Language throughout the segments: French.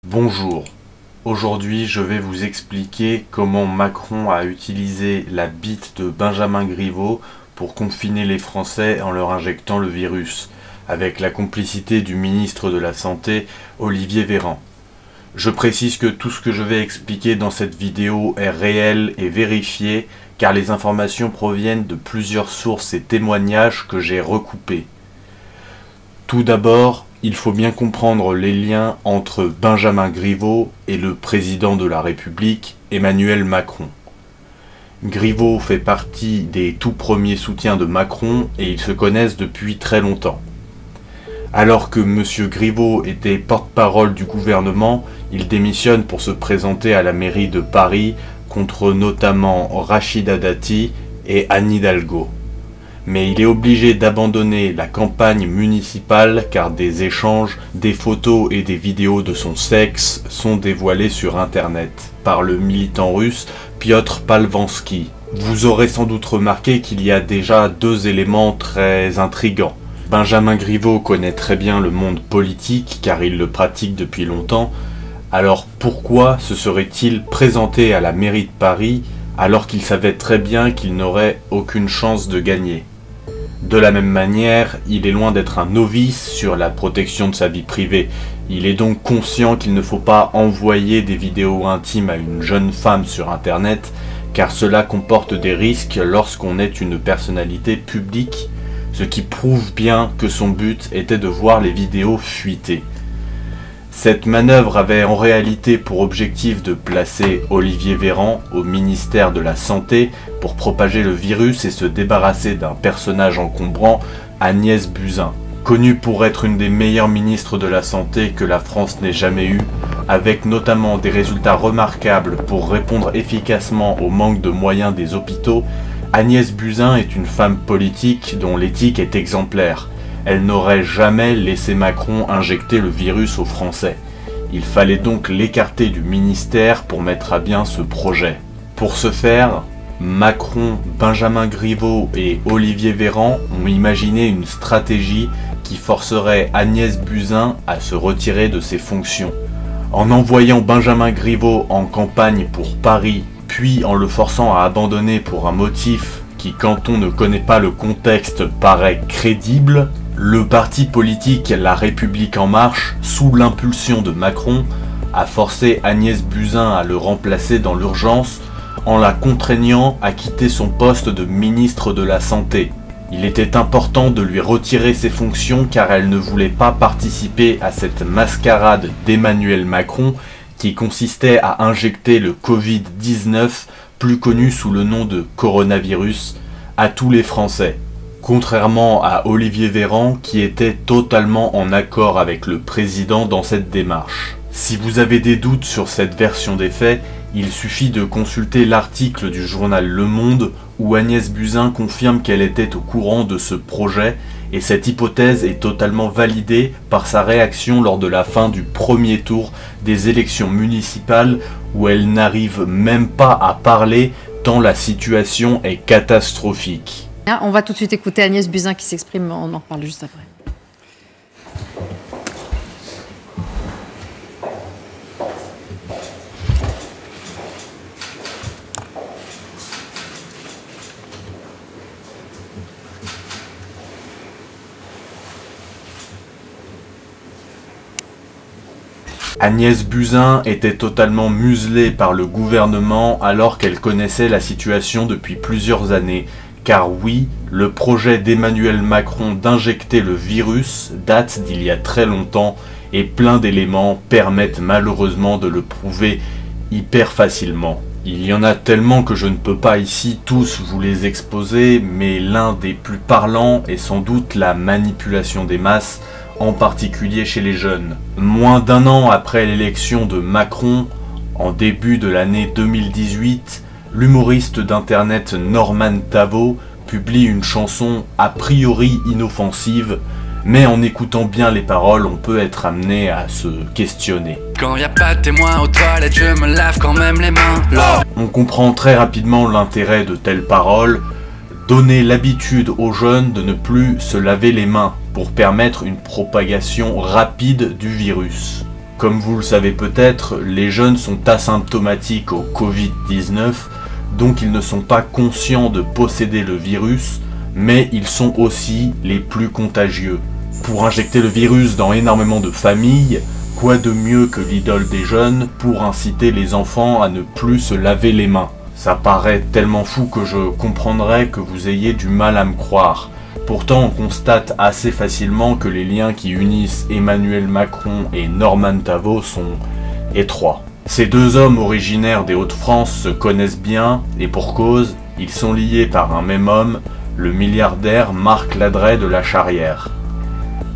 Bonjour, aujourd'hui je vais vous expliquer comment Macron a utilisé la bite de Benjamin Griveaux pour confiner les Français en leur injectant le virus, avec la complicité du ministre de la Santé, Olivier Véran. Je précise que tout ce que je vais expliquer dans cette vidéo est réel et vérifié, car les informations proviennent de plusieurs sources et témoignages que j'ai recoupés. Tout d'abord, il faut bien comprendre les liens entre Benjamin Griveaux et le président de la République, Emmanuel Macron. Griveaux fait partie des tout premiers soutiens de Macron et ils se connaissent depuis très longtemps. Alors que M. Griveaux était porte-parole du gouvernement, il démissionne pour se présenter à la mairie de Paris contre notamment Rachida Dati et Anne Hidalgo. Mais il est obligé d'abandonner la campagne municipale car des échanges, des photos et des vidéos de son sexe sont dévoilés sur internet par le militant russe Piotr Palvansky. Vous aurez sans doute remarqué qu'il y a déjà deux éléments très intrigants. Benjamin Griveaux connaît très bien le monde politique car il le pratique depuis longtemps. Alors pourquoi se serait-il présenté à la mairie de Paris alors qu'il savait très bien qu'il n'aurait aucune chance de gagner ? De la même manière, il est loin d'être un novice sur la protection de sa vie privée. Il est donc conscient qu'il ne faut pas envoyer des vidéos intimes à une jeune femme sur internet, car cela comporte des risques lorsqu'on est une personnalité publique, ce qui prouve bien que son but était de voir les vidéos fuiter. Cette manœuvre avait en réalité pour objectif de placer Olivier Véran au ministère de la Santé pour propager le virus et se débarrasser d'un personnage encombrant, Agnès Buzyn, connue pour être une des meilleures ministres de la Santé que la France n'ait jamais eue, avec notamment des résultats remarquables pour répondre efficacement au manque de moyens des hôpitaux. Agnès Buzyn est une femme politique dont l'éthique est exemplaire. Elle n'aurait jamais laissé Macron injecter le virus aux Français. Il fallait donc l'écarter du ministère pour mettre à bien ce projet. Pour ce faire, Macron, Benjamin Griveaux et Olivier Véran ont imaginé une stratégie qui forcerait Agnès Buzyn à se retirer de ses fonctions. En envoyant Benjamin Griveaux en campagne pour Paris, puis en le forçant à abandonner pour un motif qui, quand on ne connaît pas le contexte, paraît crédible, le parti politique La République En Marche, sous l'impulsion de Macron, a forcé Agnès Buzyn à le remplacer dans l'urgence en la contraignant à quitter son poste de ministre de la Santé. Il était important de lui retirer ses fonctions car elle ne voulait pas participer à cette mascarade d'Emmanuel Macron qui consistait à injecter le Covid-19, plus connu sous le nom de coronavirus, à tous les Français. Contrairement à Olivier Véran qui était totalement en accord avec le président dans cette démarche. Si vous avez des doutes sur cette version des faits, il suffit de consulter l'article du journal Le Monde où Agnès Buzyn confirme qu'elle était au courant de ce projet et cette hypothèse est totalement validée par sa réaction lors de la fin du premier tour des élections municipales où elle n'arrive même pas à parler tant la situation est catastrophique. On va tout de suite écouter Agnès Buzyn qui s'exprime, on en reparle juste après. Agnès Buzyn était totalement muselée par le gouvernement alors qu'elle connaissait la situation depuis plusieurs années. Car oui, le projet d'Emmanuel Macron d'injecter le virus date d'il y a très longtemps et plein d'éléments permettent malheureusement de le prouver hyper facilement. Il y en a tellement que je ne peux pas ici tous vous les exposer, mais l'un des plus parlants est sans doute la manipulation des masses, en particulier chez les jeunes. Moins d'un an après l'élection de Macron, en début de l'année 2018, l'humoriste d'internet Norman Tavo publie une chanson a priori inoffensive, mais en écoutant bien les paroles, on peut être amené à se questionner. Quand y a pas de témoin aux toilettes, je me lave quand même les mains. On comprend très rapidement l'intérêt de telles paroles, donner l'habitude aux jeunes de ne plus se laver les mains pour permettre une propagation rapide du virus. Comme vous le savez peut-être, les jeunes sont asymptomatiques au Covid-19, donc ils ne sont pas conscients de posséder le virus, mais ils sont aussi les plus contagieux. Pour injecter le virus dans énormément de familles, quoi de mieux que l'idole des jeunes pour inciter les enfants à ne plus se laver les mains? Ça paraît tellement fou que je comprendrais que vous ayez du mal à me croire. Pourtant, on constate assez facilement que les liens qui unissent Emmanuel Macron et Norman Tavo sont étroits. Ces deux hommes originaires des Hauts-de-France se connaissent bien, et pour cause, ils sont liés par un même homme, le milliardaire Marc Ladret de la Charrière.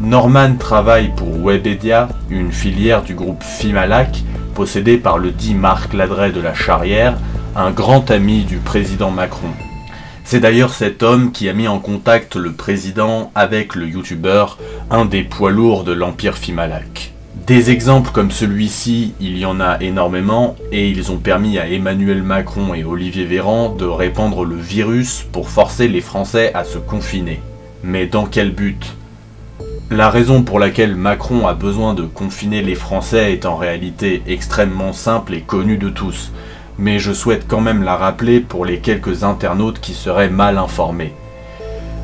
Norman travaille pour Webedia, une filière du groupe Fimalac, possédée par le dit Marc Ladret de la Charrière, un grand ami du président Macron. C'est d'ailleurs cet homme qui a mis en contact le président avec le youtubeur, un des poids lourds de l'empire Fimalac. Des exemples comme celui-ci, il y en a énormément, et ils ont permis à Emmanuel Macron et Olivier Véran de répandre le virus pour forcer les Français à se confiner. Mais dans quel but? La raison pour laquelle Macron a besoin de confiner les Français est en réalité extrêmement simple et connue de tous. Mais je souhaite quand même la rappeler pour les quelques internautes qui seraient mal informés.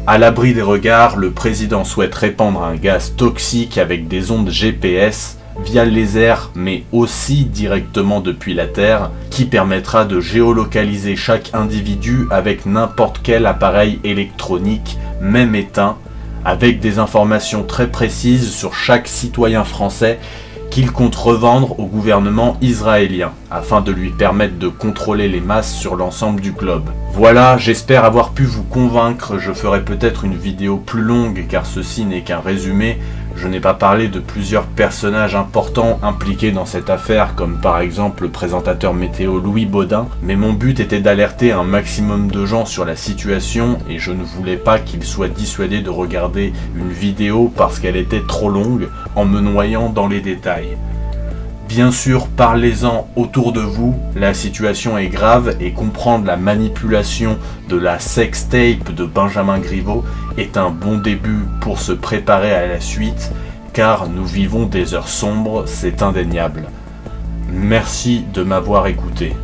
À l'abri des regards, le président souhaite répandre un gaz toxique avec des ondes GPS via les airs mais aussi directement depuis la Terre qui permettra de géolocaliser chaque individu avec n'importe quel appareil électronique, même éteint, avec des informations très précises sur chaque citoyen français qu'il compte revendre au gouvernement israélien, afin de lui permettre de contrôler les masses sur l'ensemble du globe. Voilà, j'espère avoir pu vous convaincre, je ferai peut-être une vidéo plus longue car ceci n'est qu'un résumé. Je n'ai pas parlé de plusieurs personnages importants impliqués dans cette affaire, comme par exemple le présentateur météo Louis Baudin, mais mon but était d'alerter un maximum de gens sur la situation et je ne voulais pas qu'ils soient dissuadés de regarder une vidéo parce qu'elle était trop longue en me noyant dans les détails. Bien sûr, parlez-en autour de vous, la situation est grave et comprendre la manipulation de la sextape de Benjamin Griveaux est un bon début pour se préparer à la suite, car nous vivons des heures sombres, c'est indéniable. Merci de m'avoir écouté.